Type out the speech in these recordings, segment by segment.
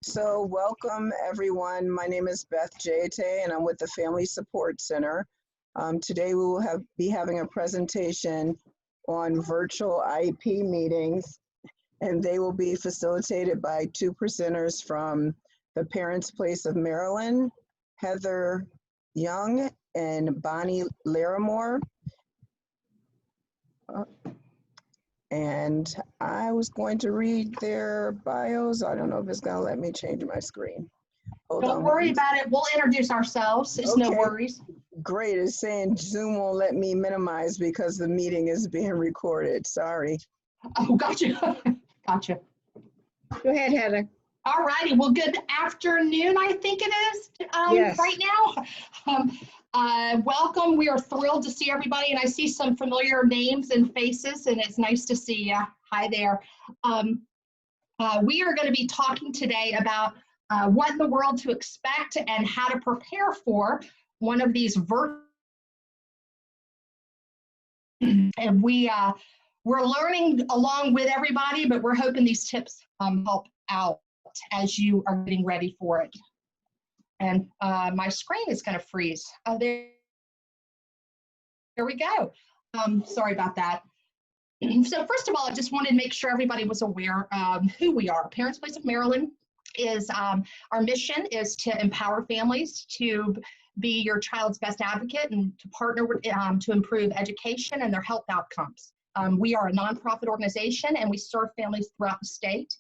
So welcome everyone. My name is Beth Jate and I'm with the Family Support Center. Today we will be having a presentation on virtual IEP meetings, and they will be facilitated by two presenters from the Parents Place of Maryland, Heather Young and Bonnie Larimore. And I was going to read their bios. I don't know if it's going to let me change my screen. Don't worry about it. We'll introduce ourselves. It's no worries. Great. It's saying Zoom won't let me minimize because the meeting is being recorded. Sorry. Oh, gotcha. Gotcha. Go ahead, Heather. All righty. Well, good afternoon, I think it is Yes. right now. Welcome. We are thrilled to see everybody, and I see some familiar names and faces, and it's nice to see you. Hi there. We are going to be talking today about what in the world to expect and how to prepare for one of these and we're learning along with everybody, but we're hoping these tips help out as you are getting ready for it. And my screen is going to freeze. Oh, there we go. Sorry about that. So first of all, I just wanted to make sure everybody was aware of who we are. Parents Place of Maryland is our mission is to empower families to be your child's best advocate and to partner with to improve education and their health outcomes. We are a nonprofit organization and we serve families throughout the state.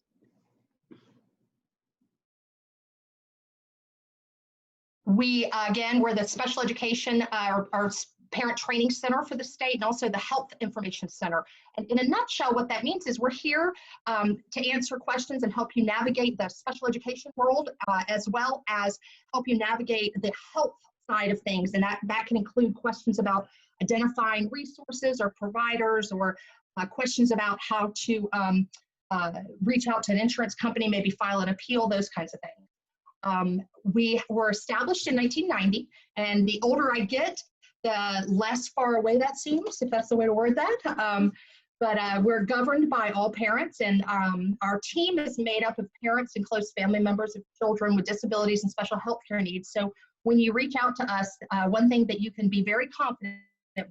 We, again, we're the special education, our parent training center for the state and also the health information center. And in a nutshell, what that means is we're here to answer questions and help you navigate the special education world as well as help you navigate the health side of things. And that can include questions about identifying resources or providers or questions about how to reach out to an insurance company, maybe file an appeal, those kinds of things. We were established in 1990, and the older I get, the less far away that seems, if that's the way to word that. But we're governed by all parents, and our team is made up of parents and close family members of children with disabilities and special health care needs. So when you reach out to us, one thing that you can be very confident with,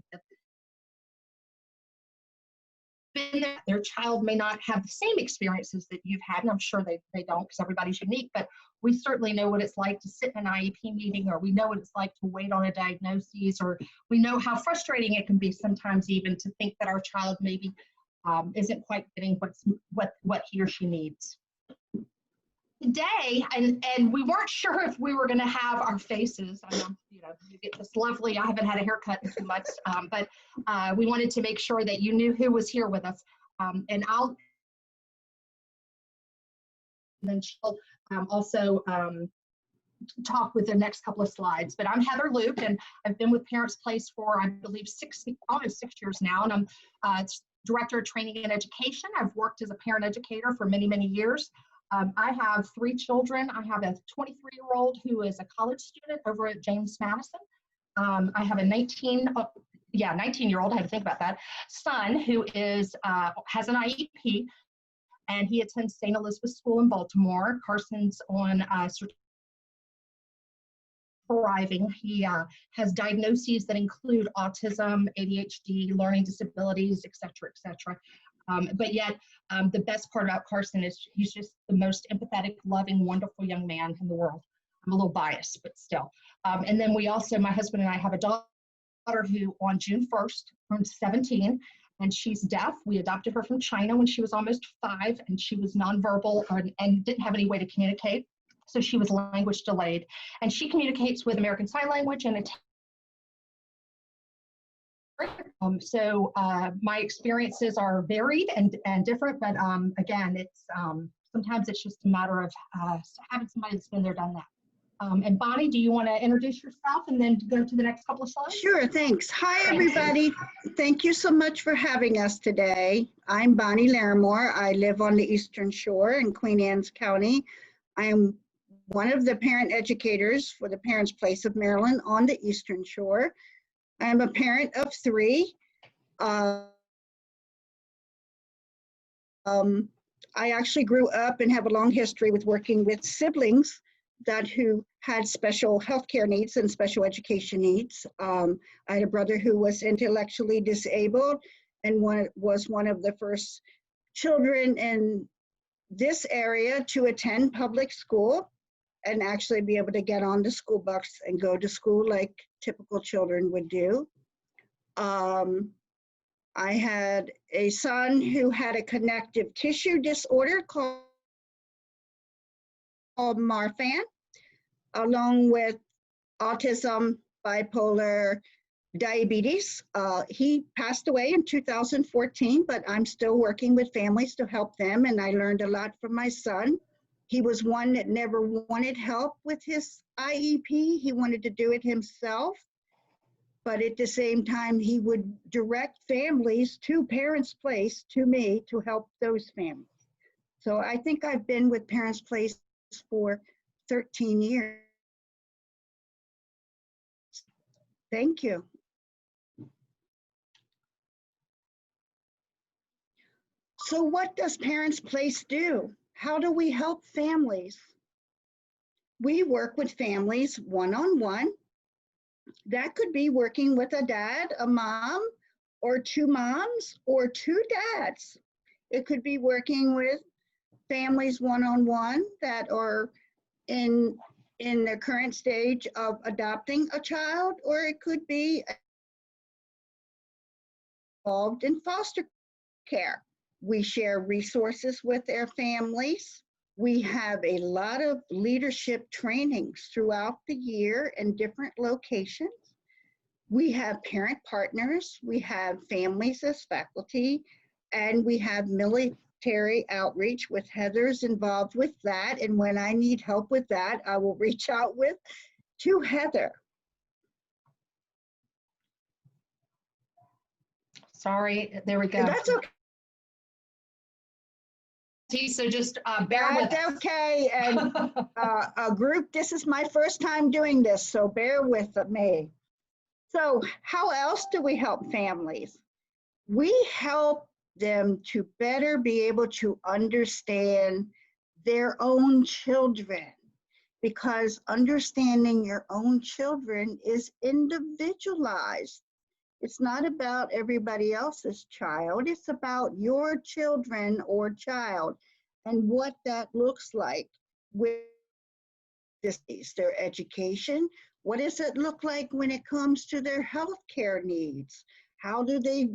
their child may not have the same experiences that you've had, and I'm sure they don't because everybody's unique, but we certainly know what it's like to sit in an IEP meeting, or we know what it's like to wait on a diagnosis, or we know how frustrating it can be sometimes even to think that our child maybe isn't quite getting what he or she needs. Today, and we weren't sure if we were going to have our faces. I know, you get this lovely, I haven't had a haircut in 2 months, but we wanted to make sure that you knew who was here with us. And then she'll also talk with the next couple of slides. But I'm Heather Luke, and I've been with Parents Place for, I believe, almost 6 years now, and I'm Director of Training and Education. I've worked as a parent educator for many, many years. I have 3 children. I have a 23-year-old who is a college student over at James Madison. I have a 19-year-old, I had to think about that, son who is has an IEP, and he attends St. Elizabeth School in Baltimore. Carson's on thriving. He has diagnoses that include autism, ADHD, learning disabilities, et cetera, et cetera. But yet, the best part about Carson is he's just the most empathetic, loving, wonderful young man in the world. I'm a little biased, but still. And then we also, my husband and I have a daughter who on June 1st turned 17, and she's deaf. We adopted her from China when she was almost 5, and she was nonverbal and didn't have any way to communicate. So she was language delayed. And she communicates with American Sign Language and so my experiences are varied and different, but again, it's sometimes it's just a matter of having somebody that's been there, done that. And Bonnie, do you want to introduce yourself and then go to the next couple of slides? Sure, thanks. Hi, everybody. Thank you so much for having us today. I'm Bonnie Larimore. I live on the Eastern Shore in Queen Anne's County. I am one of the parent educators for the Parents Place of Maryland on the Eastern Shore. I'm a parent of 3. I actually grew up and have a long history with working with siblings who had special healthcare needs and special education needs. I had a brother who was intellectually disabled and was one of the first children in this area to attend public school and actually be able to get on the school bus and go to school like typical children would do. I had a son who had a connective tissue disorder called Marfan, along with autism, bipolar, diabetes. He passed away in 2014, but I'm still working with families to help them, and I learned a lot from my son. He was one that never wanted help with his IEP. He wanted to do it himself. But at the same time, he would direct families to Parents Place, to me, to help those families. So I think I've been with Parents Place for 13 years. Thank you. So what does Parents Place do? How do we help families? We work with families one-on-one. That could be working with a dad, a mom, or two moms, or two dads. It could be working with families one-on-one that are in the current stage of adopting a child, or it could be involved in foster care. We share resources with their families. We have a lot of leadership trainings throughout the year in different locations. We have parent partners, we have families as faculty, and we have military outreach with Heather's involved with that. And when I need help with that, I will reach out to Heather. Sorry, there we go. That's okay. So just bear with us. That's okay. And a group, this is my first time doing this, so bear with me. So how else do we help families? We help them to better be able to understand their own children, because understanding your own children is individualized. It's not about everybody else's child. It's about your children or child and what that looks like with their education. What does it look like when it comes to their healthcare needs? How do they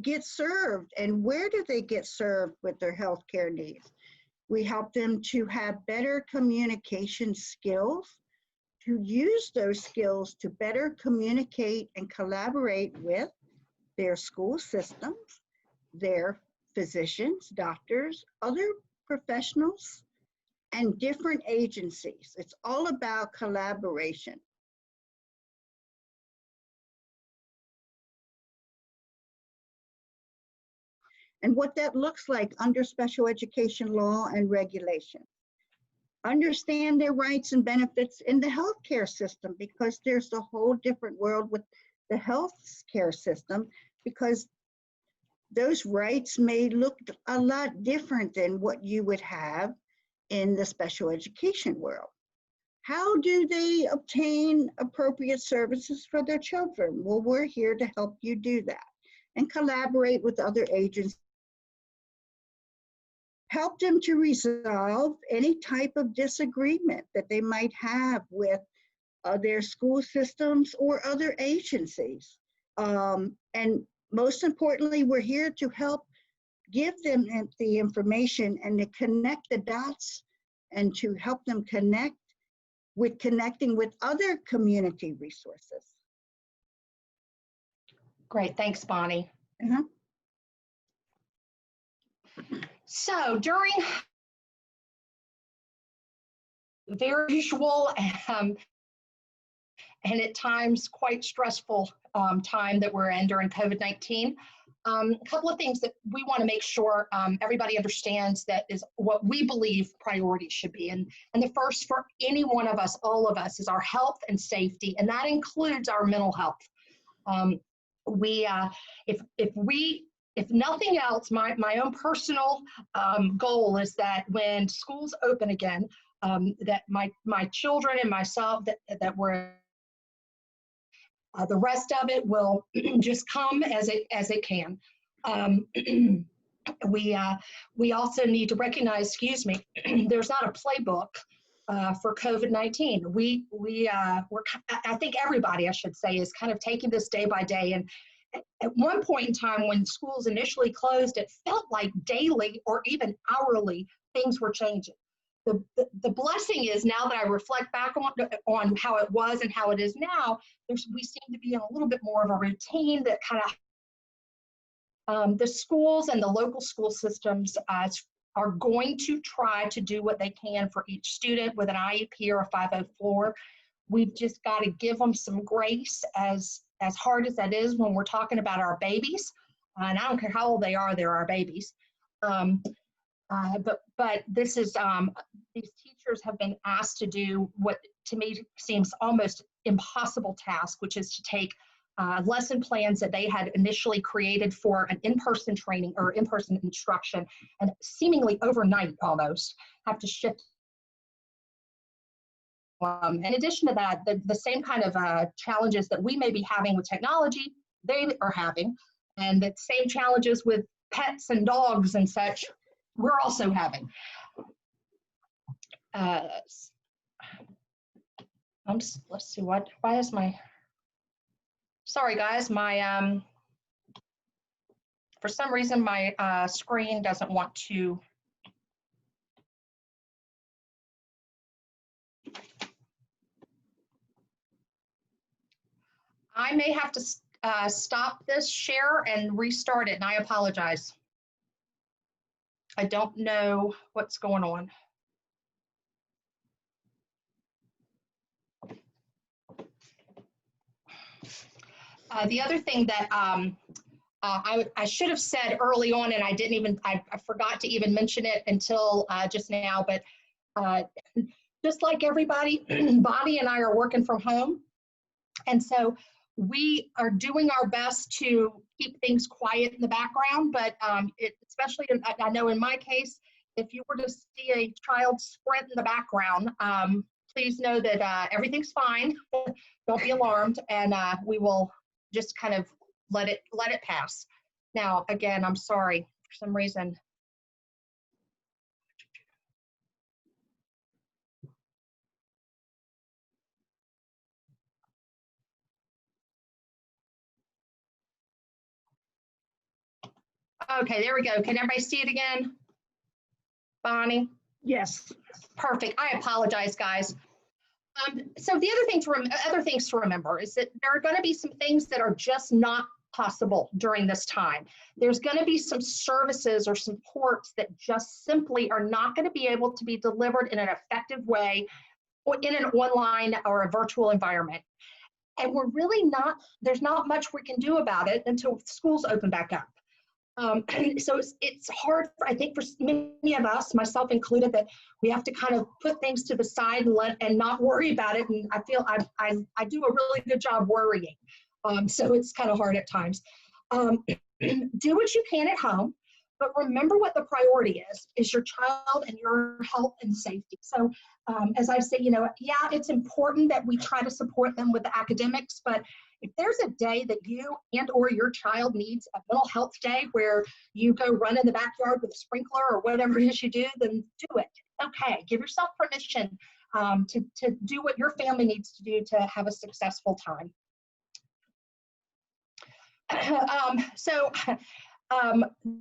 get served, and where do they get served with their healthcare needs? We help them to have better communication skills, to use those skills to better communicate and collaborate with their school systems, their physicians, doctors, other professionals, and different agencies. It's all about collaboration. And what that looks like under special education law and regulation. Understand their rights and benefits in the healthcare system, because there's a whole different world with the healthcare system, because those rights may look a lot different than what you would have in the special education world. How do they obtain appropriate services for their children? Well, we're here to help you do that and collaborate with other agencies. Help them to resolve any type of disagreement that they might have with their school systems or other agencies. And most importantly, we're here to help give them the information and to connect the dots and to help them connecting with other community resources. Great, thanks, Bonnie. Uh-huh. So during very usual and at times quite stressful time that we're in during COVID-19, a couple of things that we want to make sure everybody understands that is what we believe priorities should be. And the first for any one of us, all of us, is our health and safety, and that includes our mental health. If we if nothing else, my own personal goal is that when schools open again, that my children and myself, that we're the rest of it will just come as it can. We also need to recognize, excuse me, there's not a playbook for COVID-19. I think everybody, I should say, is kind of taking this day by day. And at one point in time when schools initially closed, it felt like daily or even hourly things were changing. The blessing is, now that I reflect back on how it was and how it is now, we seem to be in a little bit more of a routine that kind of, the schools and the local school systems are going to try to do what they can for each student with an IEP or a 504. We've just got to give them some grace, as hard as that is when we're talking about our babies. And I don't care how old they are, they're our babies. But this is, these teachers have been asked to do what to me seems almost impossible task, which is to take lesson plans that they had initially created for an in-person training or in-person instruction, and seemingly overnight almost have to shift. In addition to that, the same kind of challenges that we may be having with technology, they are having, and the same challenges with pets and dogs and such, we're also having. Let's see, why is my, sorry guys, my, for some reason my screen doesn't want to. I may have to stop this share and restart it, and I apologize. I don't know what's going on. The other thing that I should have said early on, and I forgot to even mention it until just now, but just like everybody, Bonnie and I are working from home. And so we are doing our best to keep things quiet in the background, but especially, I know in my case, if you were to see a child sprint in the background, please know that everything's fine. Don't be alarmed, and we will just kind of let it pass. Now, again, I'm sorry, for some reason. Okay, there we go. Can everybody see it again? Bonnie? Yes. Perfect. I apologize, guys. So the other things to remember is that there are going to be some things that are just not possible during this time. There's going to be some services or supports that just simply are not going to be able to be delivered in an effective way or in an online or a virtual environment. And we're really not, there's not much we can do about it until schools open back up. So it's hard, I think, for many of us, myself included, that we have to kind of put things to the side and not worry about it. And I feel I do a really good job worrying. So it's kind of hard at times. Do what you can at home, but remember what the priority is your child and your health and safety. So as I say, yeah, it's important that we try to support them with the academics, but if there's a day that you and or your child needs a mental health day where you go run in the backyard with a sprinkler or whatever it is you do, then do it. Okay, give yourself permission to do what your family needs to do to have a successful time.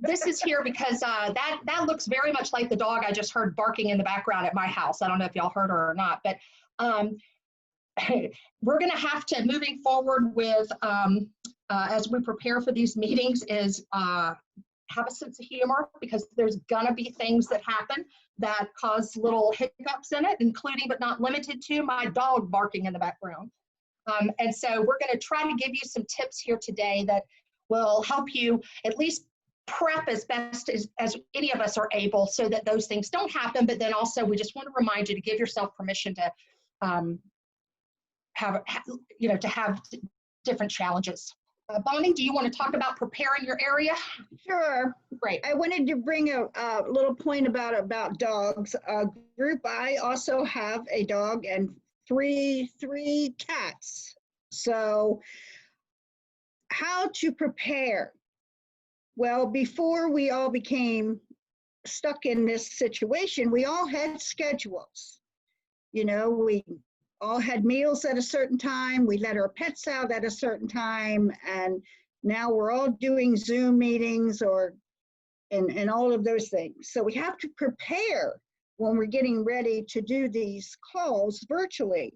This is here because that looks very much like the dog I just heard barking in the background at my house. I don't know if y'all heard her or not, but we're going to have to, moving forward with, as we prepare for these meetings, is have a sense of humor, because there's going to be things that happen that cause little hiccups in it, including but not limited to my dog barking in the background. And so we're going to try to give you some tips here today that will help you at least prep as best as any of us are able, so that those things don't happen. But then also, we just want to remind you to give yourself permission to have different challenges. Bonnie, do you want to talk about preparing your area? Sure. Great. I wanted to bring a little point about dogs. Group I also have a dog and three cats. So how to prepare? Well, before we all became stuck in this situation, we all had schedules. You know, we all had meals at a certain time. We let our pets out at a certain time. And now we're all doing Zoom meetings and all of those things. So we have to prepare when we're getting ready to do these calls virtually.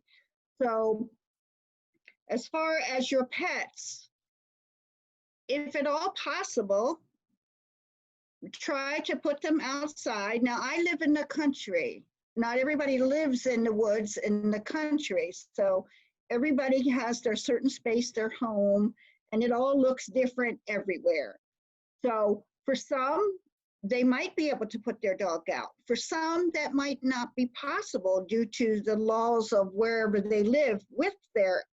So as far as your pets, if at all possible, try to put them outside. Now, I live in the country. Not everybody lives in the woods in the country. So everybody has their certain space, their home, and it all looks different everywhere. So for some, they might be able to put their dog out. For some, that might not be possible due to the laws of wherever they live with their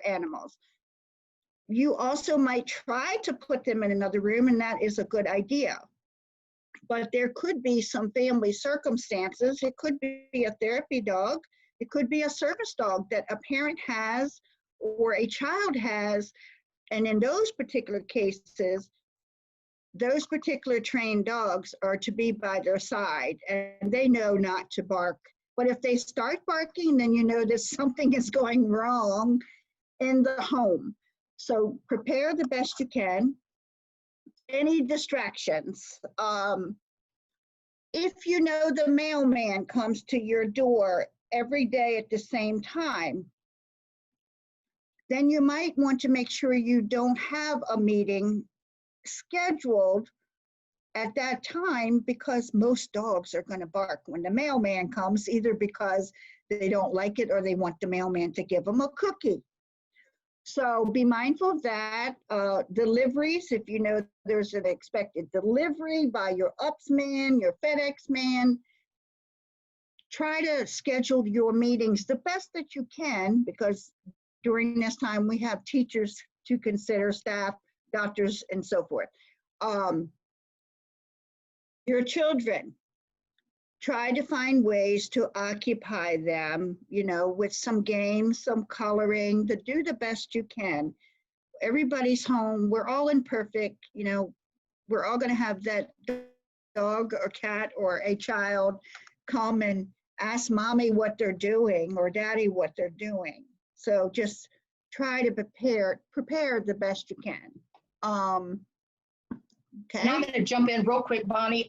animals. You also might try to put them in another room, and that is a good idea. But there could be some family circumstances. It could be a therapy dog. It could be a service dog that a parent has or a child has. And in those particular cases, those particular trained dogs are to be by their side and they know not to bark. But if they start barking, then you know that something is going wrong in the home. So prepare the best you can. Any distractions. If you know the mailman comes to your door every day at the same time, then you might want to make sure you don't have a meeting scheduled at that time, because most dogs are going to bark when the mailman comes, either because they don't like it or they want the mailman to give them a cookie. So be mindful of that. Deliveries, if you know there's an expected delivery by your UPS man, your FedEx man, try to schedule your meetings the best that you can, because during this time we have teachers to consider, staff, doctors, and so forth. Your children, try to find ways to occupy them, you know, with some games, some coloring, to do the best you can. Everybody's home. We're all imperfect, you know, we're all going to have that dog or cat or a child come and ask mommy what they're doing or daddy what they're doing. So just try to prepare the best you can. Okay. And I'm going to jump in real quick, Bonnie.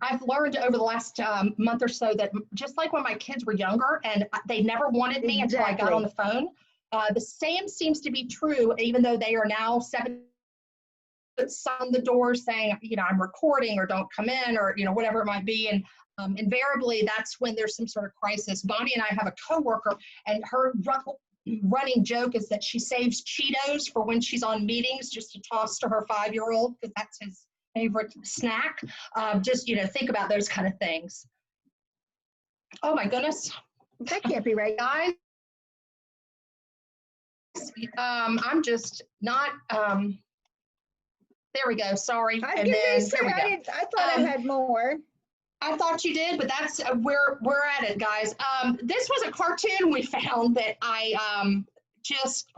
I've learned over the last month or so that just like when my kids were younger and they never wanted me until I got on the phone, the same seems to be true, even though they are now 7 foot on the door saying, you know, I'm recording or don't come in or, you know, whatever it might be. And invariably, that's when there's some sort of crisis. Bonnie and I have a coworker, and her running joke is that she saves Cheetos for when she's on meetings just to toss to her 5-year-old, because that's his favorite snack. Just, you know, think about those kind of things. Oh my goodness. That can't be right. Guys, I'm just not, there we go, sorry. I and then there we go. I thought I had more. I thought you did, but that's where we're at it, guys. This was a cartoon we found that I just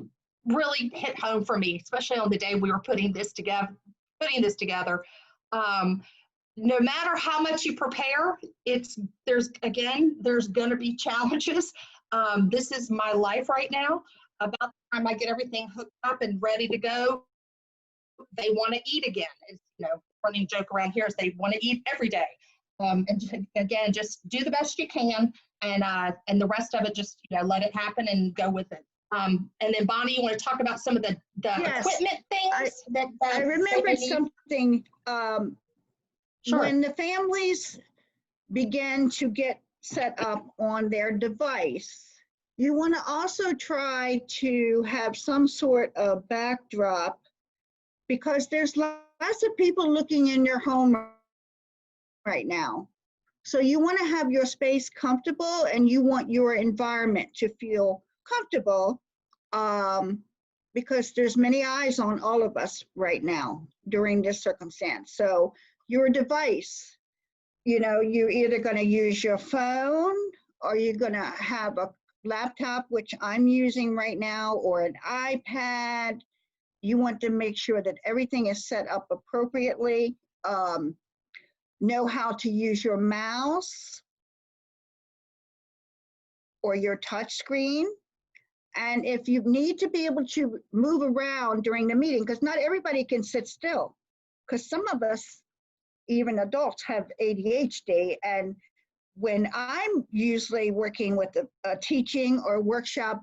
really hit home for me, especially on the day we were putting this together. No matter how much you prepare, there's going to be challenges. This is my life right now. About the time I get everything hooked up and ready to go, they want to eat again. It's, you know, running joke around here is they want to eat every day. And again, just do the best you can, and the rest of it, just, you know, let it happen and go with it. And then Bonnie, you want to talk about some of the Yes. equipment things that I remembered something. Sure. When the families began to get set up on their device, you want to also try to have some sort of backdrop, because there's lots of people looking in your home right now. So you want to have your space comfortable, and you want your environment to feel comfortable. because there's many eyes on all of us right now during this circumstance. So your device, you're either going to use your phone, or you're going to have a laptop, which I'm using right now, or an iPad. You want to make sure that everything is set up appropriately. Know how to use your mouse or your touch screen. And if you need to be able to move around during the meeting, because not everybody can sit still, because some of us, even adults, have ADHD. And when I'm usually working with a teaching or workshop,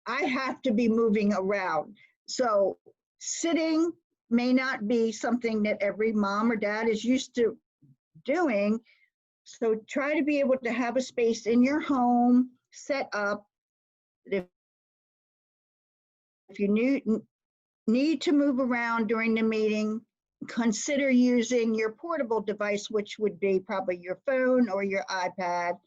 I have to be moving around. So sitting may not be something that every mom or dad is used to doing. So try to be able to have a space in your home set up. If you need to move around during the meeting, consider using your portable device, which would be probably your phone or your iPad.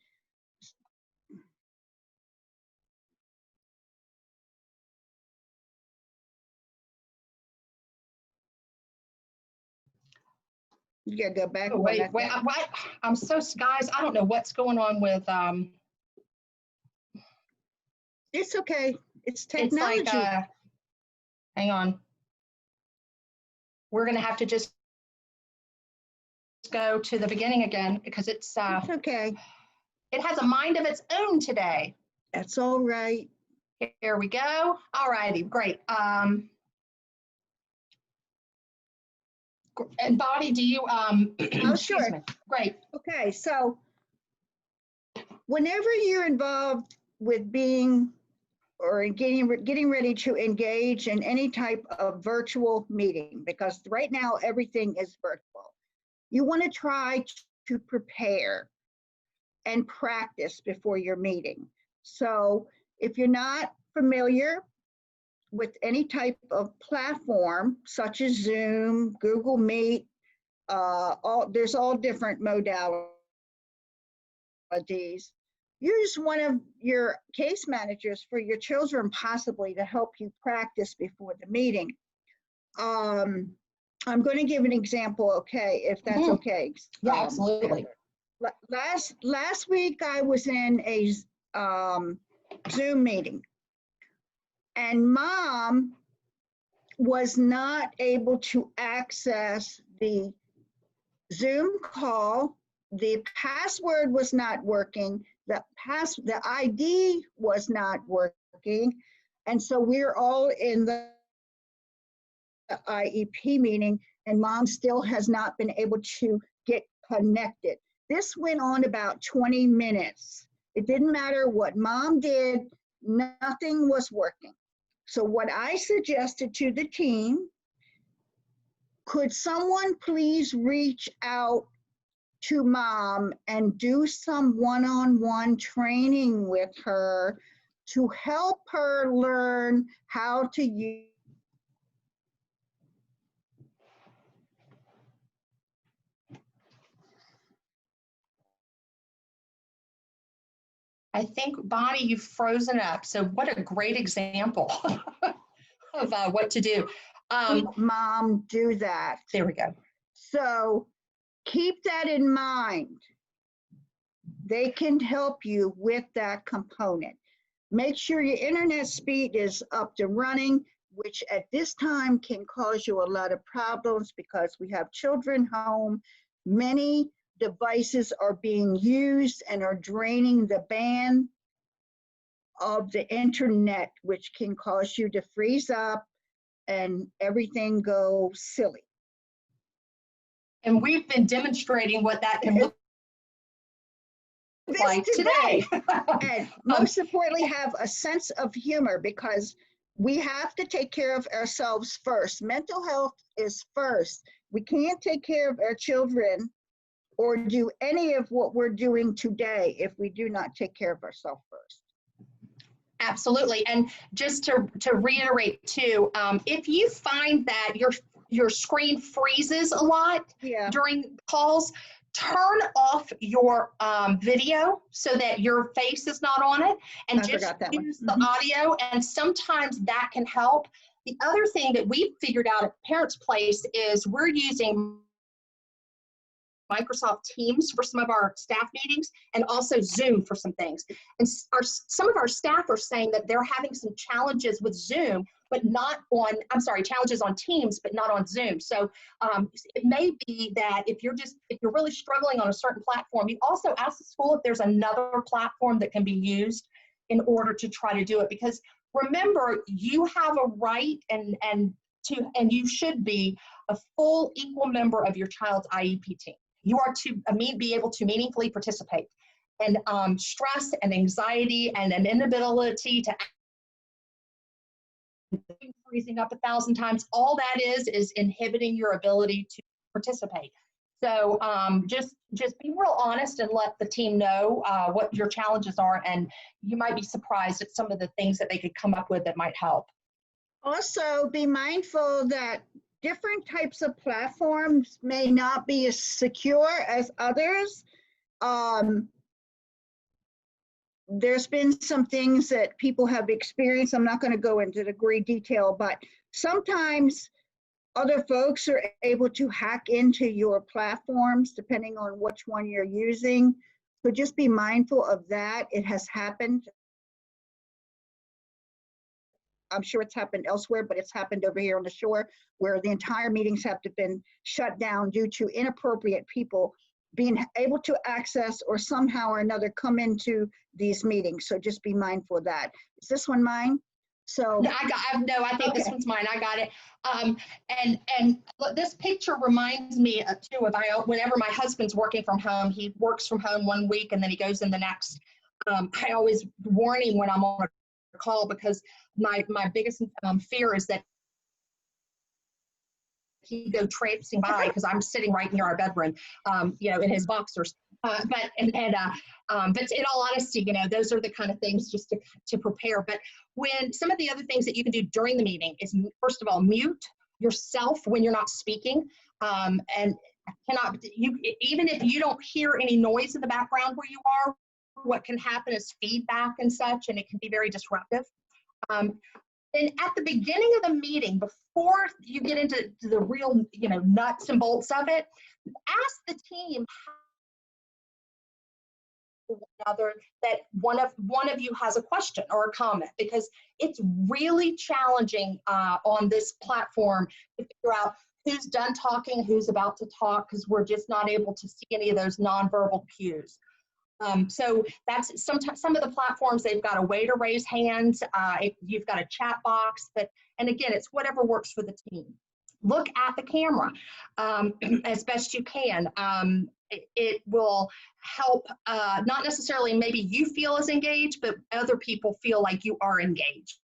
You gotta go back. Oh, wait, I'm so, guys, I don't know what's going on with, It's okay. It's it's technology. like, hang on. We're gonna have to just go to the beginning again, because it's okay. it has a mind of its own today. That's all right. Here we go. All righty, great. And Bonnie, do you, Oh, excuse sure. me. Great. Okay, so whenever you're involved with being or getting ready to engage in any type of virtual meeting, because right now everything is virtual, you want to try to prepare and practice before your meeting. So if you're not familiar with any type of platform such as Zoom, Google Meet, there's all different modalities. Use one of your case managers for your children possibly to help you practice before the meeting. I'm going to give an example, okay, if that's okay. Yeah, absolutely. Last week I was in a Zoom meeting, and Mom was not able to access the Zoom call. The password was not working. The ID was not working. And so we're all in the IEP meeting, and Mom still has not been able to get connected. This went on about 20 minutes. It didn't matter what Mom did, nothing was working. So what I suggested to the team, could someone please reach out to Mom and do some one-on-one training with her to help her learn how to use. I think, Bonnie, you've frozen up. So what a great example of what to do. Mom, do that. There we go. So keep that in mind. They can help you with that component. Make sure your internet speed is up to running, which at this time can cause you a lot of problems because we have children home. Many devices are being used and are draining the band of the internet, which can cause you to freeze up and everything go silly. And we've been demonstrating what that can look like today. And most importantly, have a sense of humor, because we have to take care of ourselves first. Mental health is first. We can't take care of our children or do any of what we're doing today if we do not take care of ourselves first. Absolutely. And just to reiterate too, if you find that your screen freezes a lot during calls, turn off your video so that your face is not on it, and I just forgot that one. use the audio, and sometimes that can help. The other thing that we've figured out at Parents Place is we're using Microsoft Teams for some of our staff meetings, and also Zoom for some things. And some of our staff are saying that they're having some challenges with Zoom, but not on, I'm sorry, challenges on Teams, but not on Zoom. So it may be that if you're really struggling on a certain platform, you also ask the school if there's another platform that can be used in order to try to do it. Because remember, you have a right and you should be a full equal member of your child's IEP team. You are to be able to meaningfully participate. And stress and anxiety and an inability to freezing up 1,000 times, all that is inhibiting your ability to participate. So just be real honest and let the team know what your challenges are, and you might be surprised at some of the things that they could come up with that might help. Also, be mindful that different types of platforms may not be as secure as others. There's been some things that people have experienced. I'm not going to go into the great detail, but sometimes other folks are able to hack into your platforms depending on which one you're using. So just be mindful of that. It has happened. I'm sure it's happened elsewhere, but it's happened over here on the shore where the entire meetings have been shut down due to inappropriate people being able to access or somehow or another come into these meetings. So just be mindful of that. Is this one mine? So no, I think this one's mine. I got it. And this picture reminds me too of whenever my husband's working from home, he works from home one week and then he goes in the next. I always warn him when I'm on a call, because my biggest fear is that he go traipsing by because I'm sitting right near our bedroom, in his boxers. But in all honesty, those are the kind of things just to prepare. But when some of the other things that you can do during the meeting is, first of all, mute yourself when you're not speaking, and even if you don't hear any noise in the background where you are, what can happen is feedback and such, and it can be very disruptive. And at the beginning of the meeting, before you get into the real, nuts and bolts of it, ask the team another that one of you has a question or a comment, because it's really challenging on this platform to figure out who's done talking, who's about to talk, because we're just not able to see any of those nonverbal cues. So that's some of the platforms, they've got a way to raise hands. You've got a chat box, and again, it's whatever works for the team. Look at the camera as best you can. It will help, not necessarily maybe you feel as engaged, but other people feel like you are engaged.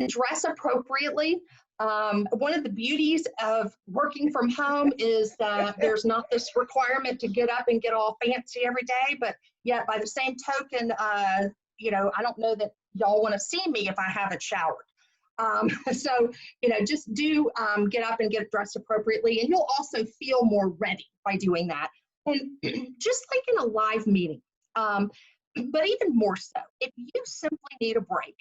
Dress appropriately. One of the beauties of working from home is that there's not this requirement to get up and get all fancy every day, but yet by the same token, I don't know that y'all want to see me if I haven't showered. So, just do get up and get dressed appropriately, and you'll also feel more ready by doing that. And just like in a live meeting, but even more so, if you simply need a break,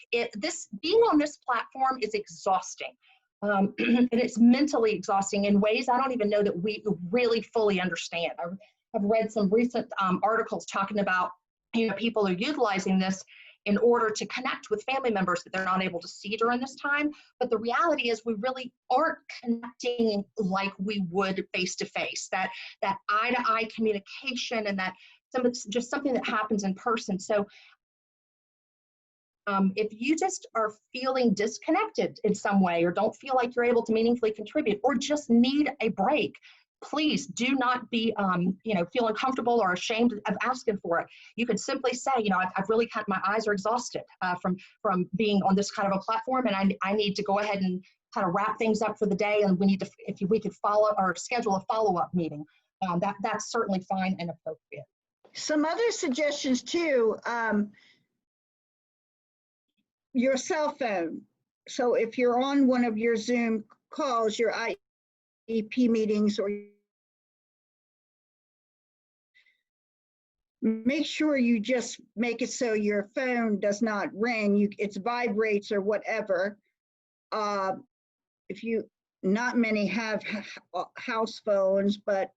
being on this platform is exhausting. And it's mentally exhausting in ways I don't even know that we really fully understand. I've read some recent articles talking about, people are utilizing this in order to connect with family members that they're not able to see during this time. But the reality is we really aren't connecting like we would face-to-face, that eye-to-eye communication, and that just something that happens in person. So if you just are feeling disconnected in some way, or don't feel like you're able to meaningfully contribute, or just need a break, please do not be, feel uncomfortable or ashamed of asking for it. You can simply say, I've really my eyes are exhausted from being on this kind of a platform, and I need to go ahead and kind of wrap things up for the day, and if we could follow or schedule a follow-up meeting, that's certainly fine and appropriate. some other suggestions too, your cell phone. So if you're on one of your Zoom calls, your IEP meetings, or make sure you just make it so your phone does not ring. It vibrates or whatever. If you, not many have house phones, but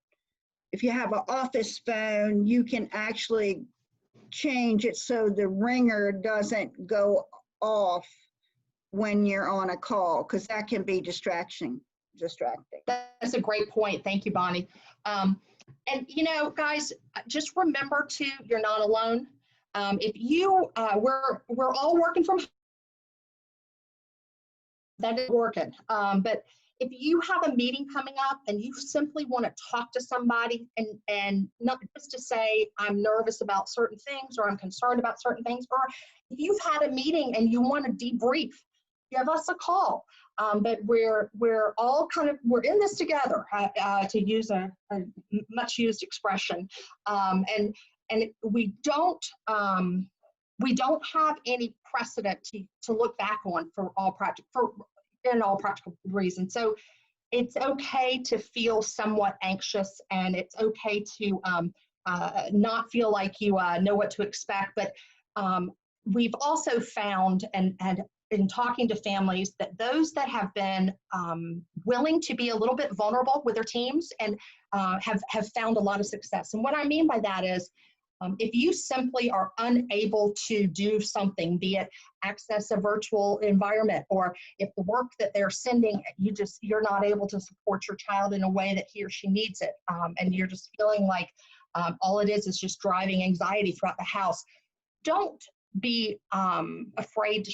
if you have an office phone, you can actually change it so the ringer doesn't go off when you're on a call, because that can be distracting. That's a great point. Thank you, Bonnie. And you know, guys, just remember too, you're not alone. If you, we're all working from home. That is working. But if you have a meeting coming up and you simply want to talk to somebody and not just to say, I'm nervous about certain things or I'm concerned about certain things, or if you've had a meeting and you want to debrief, give us a call. But we're all we're in this together, to use a much used expression. And we don't have any precedent to look back on in all practical reasons. So it's okay to feel somewhat anxious, and it's okay to not feel like you know what to expect. But we've also found, and in talking to families, that those that have been willing to be a little bit vulnerable with their teams and have found a lot of success. And what I mean by that is, if you simply are unable to do something, be it access a virtual environment, or if the work that they're sending, you're not able to support your child in a way that he or she needs it, and you're just feeling like all it is just driving anxiety throughout the house, don't be afraid to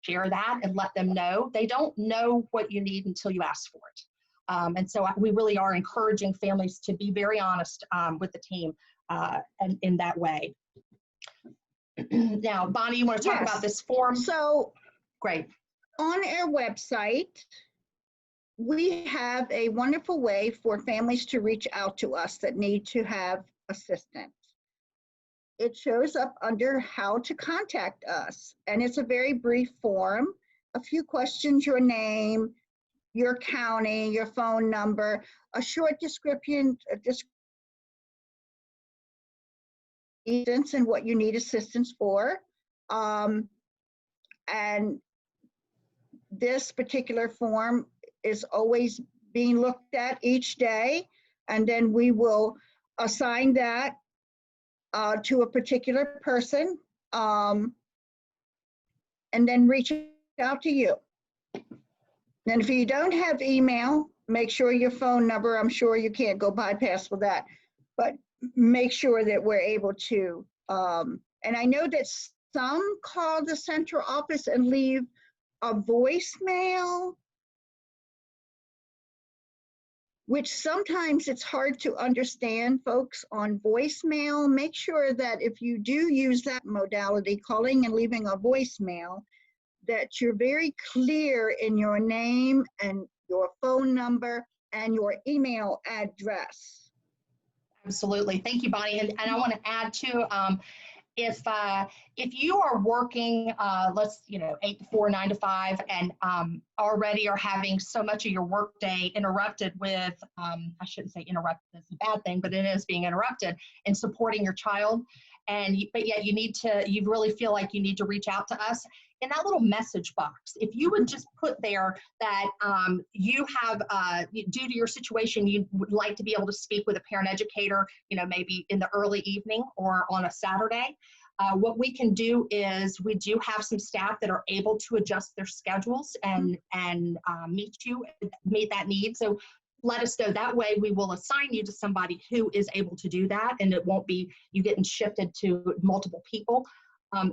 share that and let them know. They don't know what you need until you ask for it. And so we really are encouraging families to be very honest with the team and in that way. Now, Bonnie, you want to talk about this form? So, great. On our website, we have a wonderful way for families to reach out to us that need to have assistance. It shows up under how to contact us, and it's a very brief form. A few questions: your name, your county, your phone number, a short description, and what you need assistance for. And this particular form is always being looked at each day, and then we will assign that to a particular person, and then reach out to you. And if you don't have email, make sure your phone number, I'm sure you can't go bypass with that, but make sure that we're able to, and I know that some call the central office and leave a voicemail, which sometimes it's hard to understand folks on voicemail. Make sure that if you do use that modality, calling and leaving a voicemail, that you're very clear in your name and your phone number and your email address. Absolutely. Thank you, Bonnie. And I want to add too, if you are working, 8 to 4, 9 to 5, and already are having so much of your workday interrupted with, I shouldn't say interrupted, it's a bad thing, but it is being interrupted in supporting your child. But yet you really feel like you need to reach out to us. In that little message box, if you would just put there that you have, due to your situation, you would like to be able to speak with a parent educator, maybe in the early evening or on a Saturday. What we can do is we do have some staff that are able to adjust their schedules and meet that need. So let us know. That way we will assign you to somebody who is able to do that, and it won't be you getting shifted to multiple people.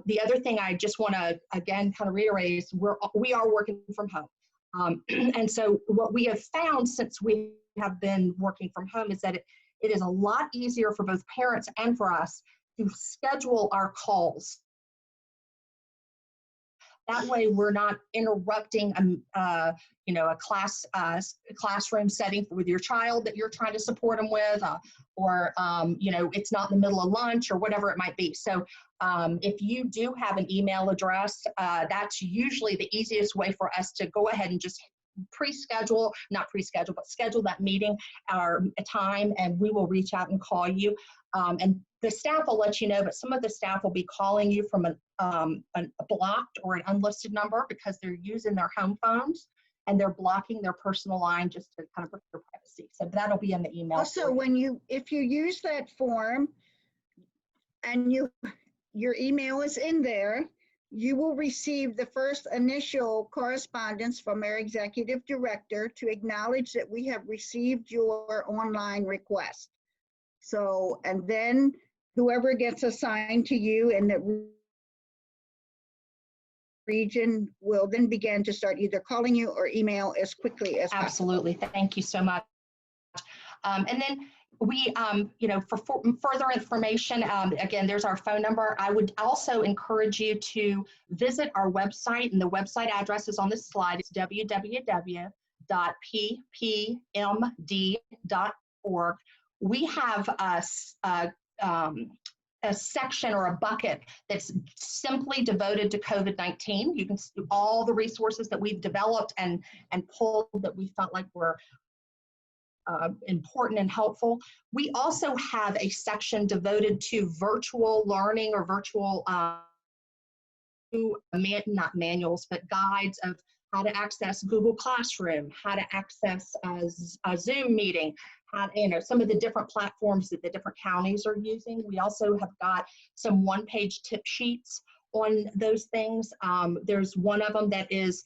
The other thing I just want to, again, kind of reiterate is we are working from home. And so what we have found since we have been working from home is that it is a lot easier for both parents and for us to schedule our calls. That way we're not interrupting a classroom setting with your child that you're trying to support them with, or it's not in the middle of lunch or whatever it might be. So if you do have an email address, that's usually the easiest way for us to go ahead and just schedule that meeting or a time, and we will reach out and call you. And the staff will let you know, but some of the staff will be calling you from a blocked or an unlisted number because they're using their home phones and they're blocking their personal line just to kind of protect their privacy. So that'll be in the email. Also, if you use that form and your email is in there, you will receive the first initial correspondence from our executive director to acknowledge that we have received your online request. So, and then whoever gets assigned to you in the region will then begin to start either calling you or email as quickly as possible. Absolutely. Thank you so much. And then we, for further information, again, there's our phone number. I would also encourage you to visit our website, and the website address is on this slide. It's www.ppmd.org. We have a section or a bucket that's simply devoted to COVID-19. You can see all the resources that we've developed and pulled that we felt like were important and helpful. We also have a section devoted to virtual learning or virtual, not manuals, but guides of how to access Google Classroom, how to access a Zoom meeting, some of the different platforms that the different counties are using. We also have got some one-page tip sheets on those things. There's one of them that is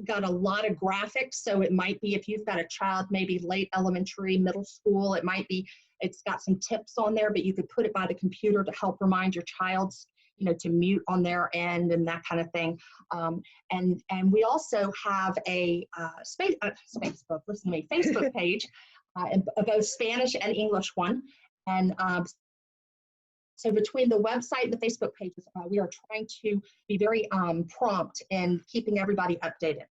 got a lot of graphics, so it might be if you've got a child maybe late elementary, middle school, it's got some tips on there, but you could put it by the computer to help remind your child's to mute on their end and that kind of thing. And we also have a Facebook page, both Spanish and English one. And so between the website and the Facebook pages, we are trying to be very prompt in keeping everybody updated.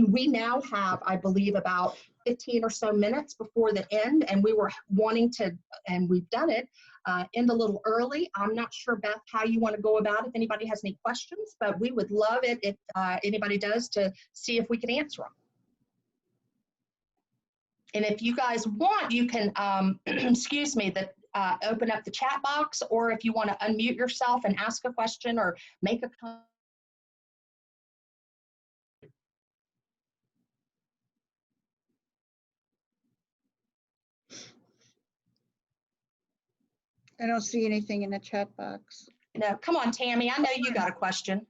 We now have, I believe, about 15 or so minutes before the end, and we were wanting to, and we've done it, end a little early. I'm not sure, Beth, how you want to go about it, if anybody has any questions, but we would love it if anybody does, to see if we can answer them. And if you guys want, you can, excuse me, open up the chat box, or if you want to unmute yourself and ask a question or make a comment. I don't see anything in the chat box. No, come on, Tammy. I know you got a question.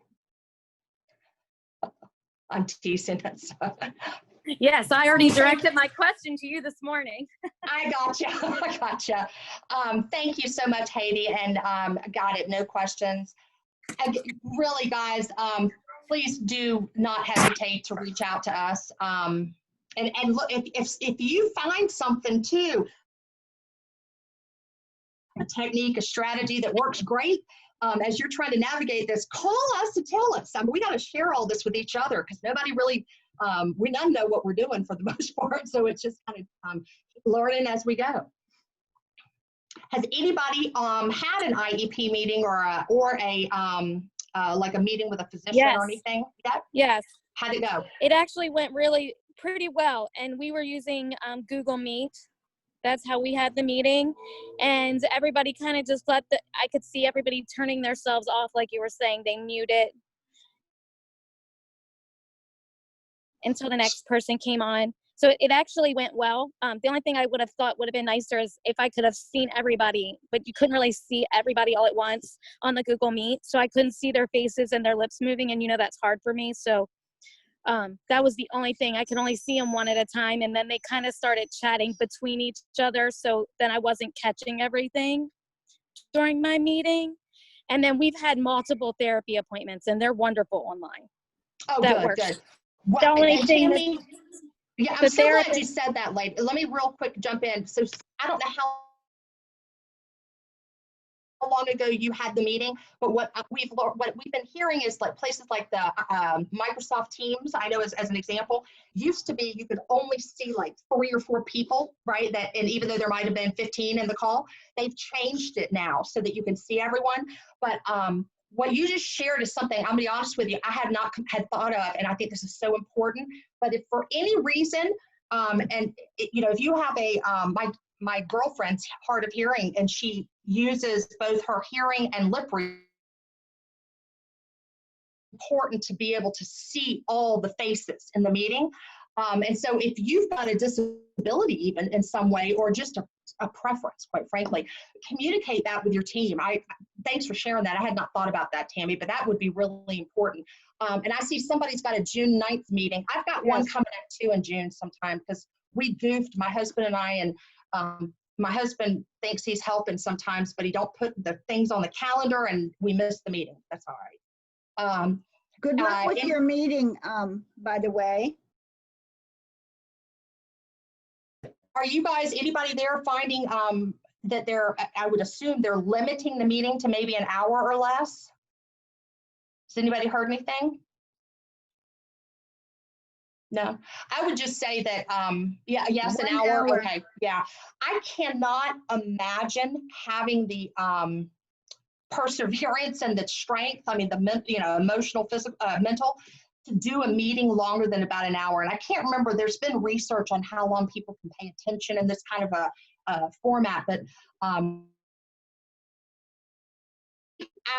I'm teasing it. So. Yes, I already directed my question to you this morning. I gotcha. I gotcha. Thank you so much, Haiti. And got it. No questions. And really, guys, please do not hesitate to reach out to us. And look, if you find something too, a technique, a strategy that works great, as you're trying to navigate this, call us to tell us. I mean, we got to share all this with each other, because nobody really, we none know what we're doing for the most part. So it's just kind of learning as we go. Has anybody had an IEP meeting or like a meeting with a physician or anything? Yes. How'd it go? It actually went pretty well, and we were using Google Meet. That's how we had the meeting, and everybody kind of just I could see everybody turning themselves off, like you were saying. They muted until the next person came on. So it actually went well. The only thing I would have thought would have been nicer is if I could have seen everybody, but you couldn't really see everybody all at once on the Google Meet. So I couldn't see their faces and their lips moving, and that's hard for me. So that was the only thing. I could only see them one at a time, and then they kind of started chatting between each other, so then I wasn't catching everything during my meeting. And then we've had multiple therapy appointments, and they're wonderful online. Oh, that good, works. good. The only thing Tammy, yeah, I'm so glad you said that, lady. Let me real quick jump in. So I don't know how long ago you had the meeting, but what we've been hearing is like places like the Microsoft Teams, I know as an example, used to be you could only see like 3 or 4 people, right? And even though there might have been 15 in the call, they've changed it now so that you can see everyone. But what you just shared is something, I'm gonna be honest with you, I had not had thought of, and I think this is so important. But if for any reason, if you have my girlfriend's hard of hearing, and she uses both her hearing and lip reading, important to be able to see all the faces in the meeting. And so if you've got a disability even in some way, or just a preference, quite frankly, communicate that with your team. Thanks for sharing that. I had not thought about that, Tammy, but that would be really important. And I see somebody's got a June 9th meeting. I've got one coming up too in June sometime, because we goofed, my husband and I, and my husband thinks he's helping sometimes, but he don't put the things on the calendar, and we miss the meeting. That's all right. Good luck with your meeting, by the way. Are you guys, anybody there finding that I would assume they're limiting the meeting to maybe an hour or less? Has anybody heard anything? No, I would just say that, yes, an hour. Okay, yeah. I cannot imagine having the perseverance and the strength, I mean, the emotional, physical, mental, to do a meeting longer than about an hour. And I can't remember, there's been research on how long people can pay attention in this kind of a format, but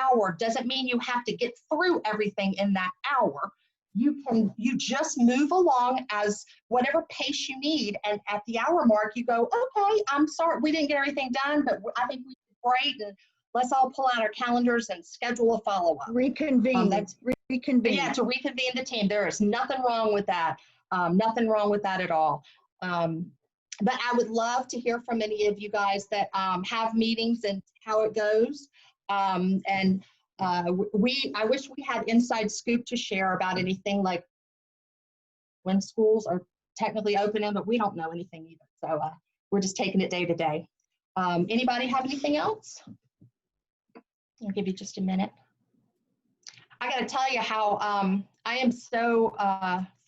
hour doesn't mean you have to get through everything in that hour. You just move along as whatever pace you need, and at the hour mark you go, okay, I'm sorry we didn't get everything done, but I think we did great, and let's all pull out our calendars and schedule a follow-up. Reconvene. Reconvene. Yeah, to reconvene the team. There is nothing wrong with that. Nothing wrong with that at all. But I would love to hear from any of you guys that have meetings and how it goes. I wish we had inside scoop to share about anything, like when schools are technically opening, but we don't know anything either. So we're just taking it day to day. Anybody have anything else? I'll give you just a minute. I got to tell you how I am so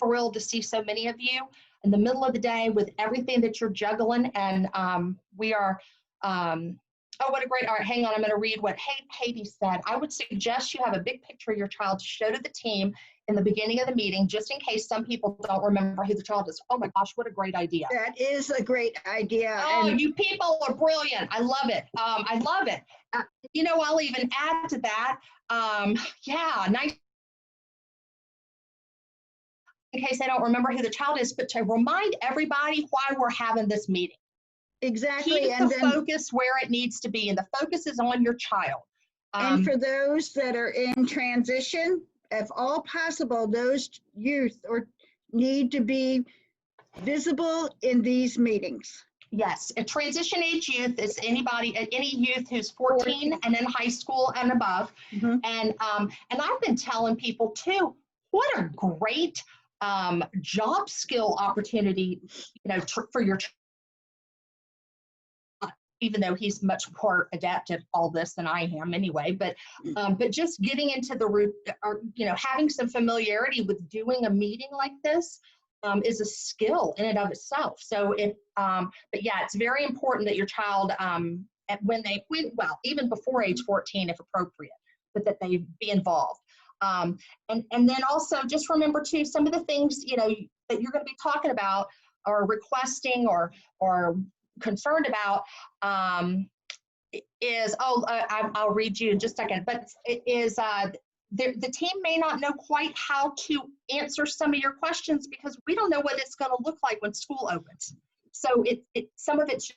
thrilled to see so many of you in the middle of the day with everything that you're juggling. And we are, oh, what a great, all right, hang on. I'm going to read what Haiti said. I would suggest you have a big picture of your child to show to the team in the beginning of the meeting, just in case some people don't remember who the child is. Oh my gosh, what a great idea. That is a great idea. Oh, you people are brilliant. I love it. I love it. I'll even add to that. Yeah, nice. In case they don't remember who the child is, but to remind everybody why we're having this meeting. Exactly. Keep the focus where it needs to be, and the focus is on your child. And for those that are in transition, if all possible, those youth need to be visible in these meetings. Yes, a transition age youth is any youth who's 14 and in high school and above. Mm-hmm. And I've been telling people too, what a great job skill opportunity, for your child. Even though he's much more adaptive to all this than I am anyway, but just getting into the root, or having some familiarity with doing a meeting like this is a skill in and of itself. So but yeah, it's very important that your child, even before age 14, if appropriate, but that they be involved. And then also just remember too, some of the things that you're going to be talking about or requesting or concerned about is, I'll read you in just a second, but it is the team may not know quite how to answer some of your questions because we don't know what it's going to look like when school opens. So some of it's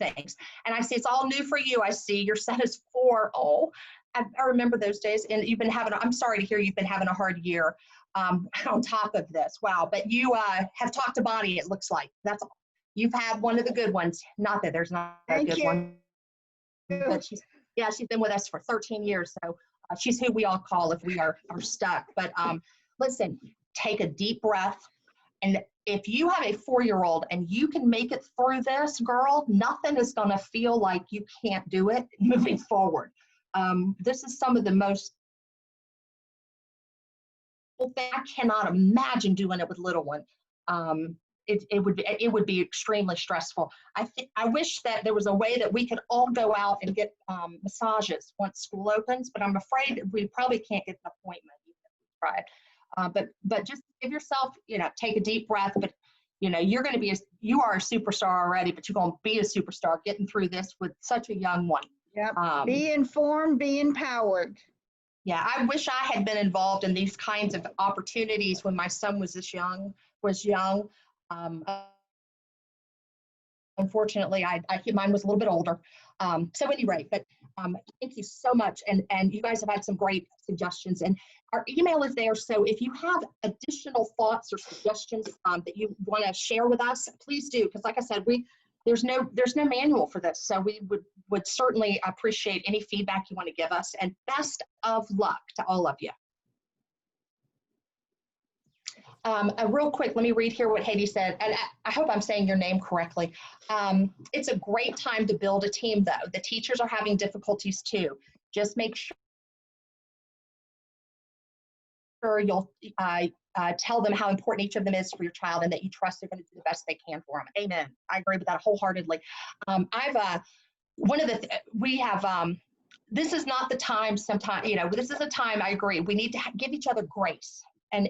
things. And I see it's all new for you. I see your son is 4. Oh, I remember those days. And you've been I'm sorry to hear you've been having a hard year on top of this. Wow. But you have talked to Bonnie, it looks like. That's all. You've had one of the good ones. Not that there's not a good one. But she's been with us for 13 years. So she's who we all call if we are stuck. But listen, take a deep breath. And if you have a 4-year-old and you can make it through this, girl, nothing is going to feel like you can't do it moving forward. This is some of the most, I cannot imagine doing it with little one. it would be extremely stressful. I wish that there was a way that we could all go out and get massages once school opens, but I'm afraid we probably can't get an appointment even if we tried. But just give yourself, take a deep breath. But you are a superstar already, but you're going to be a superstar getting through this with such a young one. Yep. Be informed, be empowered. Yeah, I wish I had been involved in these kinds of opportunities when my son was young. Unfortunately, mine was a little bit older. So at any rate, but thank you so much. And you guys have had some great suggestions. And our email is there. So if you have additional thoughts or suggestions that you want to share with us, please do. Because like I said, there's no manual for this. So we would certainly appreciate any feedback you want to give us. And best of luck to all of you. Real quick, let me read here what Haiti said, and I hope I'm saying your name correctly. It's a great time to build a team, though. The teachers are having difficulties, too. Just make sure you'll tell them how important each of them is for your child and that you trust they're going to do the best they can for them. Amen. I agree with that wholeheartedly. This is not the time sometimes, this is a time, I agree, we need to give each other grace and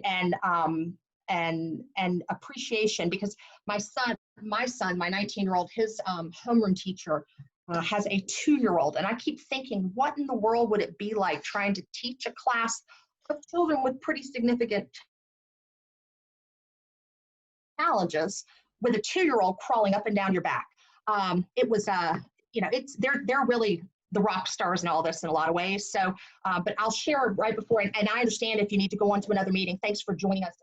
appreciation, because my son, my 19-year-old, his homeroom teacher has a 2-year-old, and I keep thinking, what in the world would it be like trying to teach a class of children with pretty significant challenges with a 2-year-old crawling up and down your back. It was, they're really the rock stars in all this in a lot of ways. So, but I'll share right before, and I understand if you need to go on to another meeting. Thanks for joining us.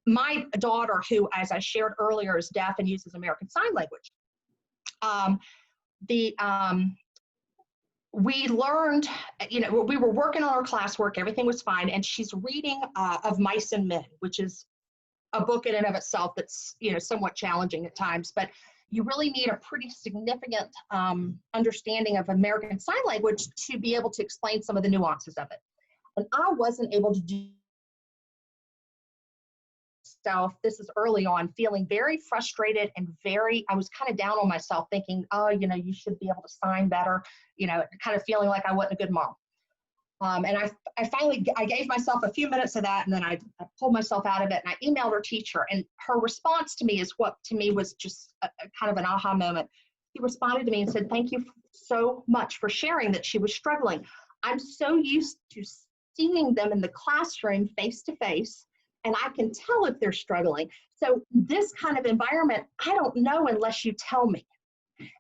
My daughter, who, as I shared earlier, is deaf and uses American Sign Language. We learned, we were working on our classwork, everything was fine, and she's reading Of Mice and Men, which is a book in and of itself that's, somewhat challenging at times, but you really need a pretty significant understanding of American Sign Language to be able to explain some of the nuances of it. And I wasn't able to do so. This is early on, feeling very frustrated and I was kind of down on myself, thinking, oh, you should be able to sign better, kind of feeling like I wasn't a good mom. And I finally gave myself a few minutes of that, and then I pulled myself out of it, and I emailed her teacher, and her response to me is what to me was just a kind of an aha moment. She responded to me and said, thank you so much for sharing that she was struggling. I'm so used to seeing them in the classroom face to face, and I can tell if they're struggling. So this kind of environment, I don't know unless you tell me.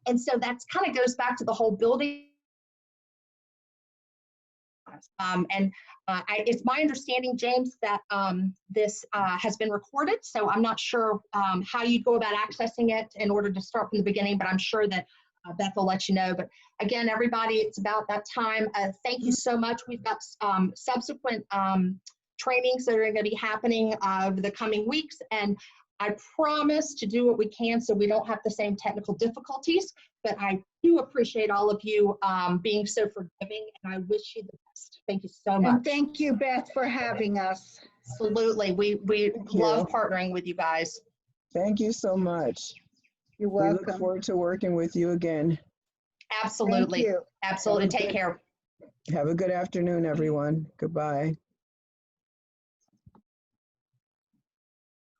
And so that's kind of goes back to the whole building. It's my understanding, James, that this has been recorded, so I'm not sure how you go about accessing it in order to start from the beginning, but I'm sure that Beth will let you know. But again, everybody, it's about that time. Thank you so much. We've got subsequent trainings that are going to be happening over the coming weeks, and I promise to do what we can so we don't have the same technical difficulties, but I do appreciate all of you being so forgiving, and I wish you the best. Thank you so much. And thank you, Beth, for having us. Absolutely. We love partnering with you guys. Thank you so much. You're welcome. We look forward to working with you again. Absolutely. Thank you. Absolutely. Take care. Have a good afternoon, everyone. Goodbye.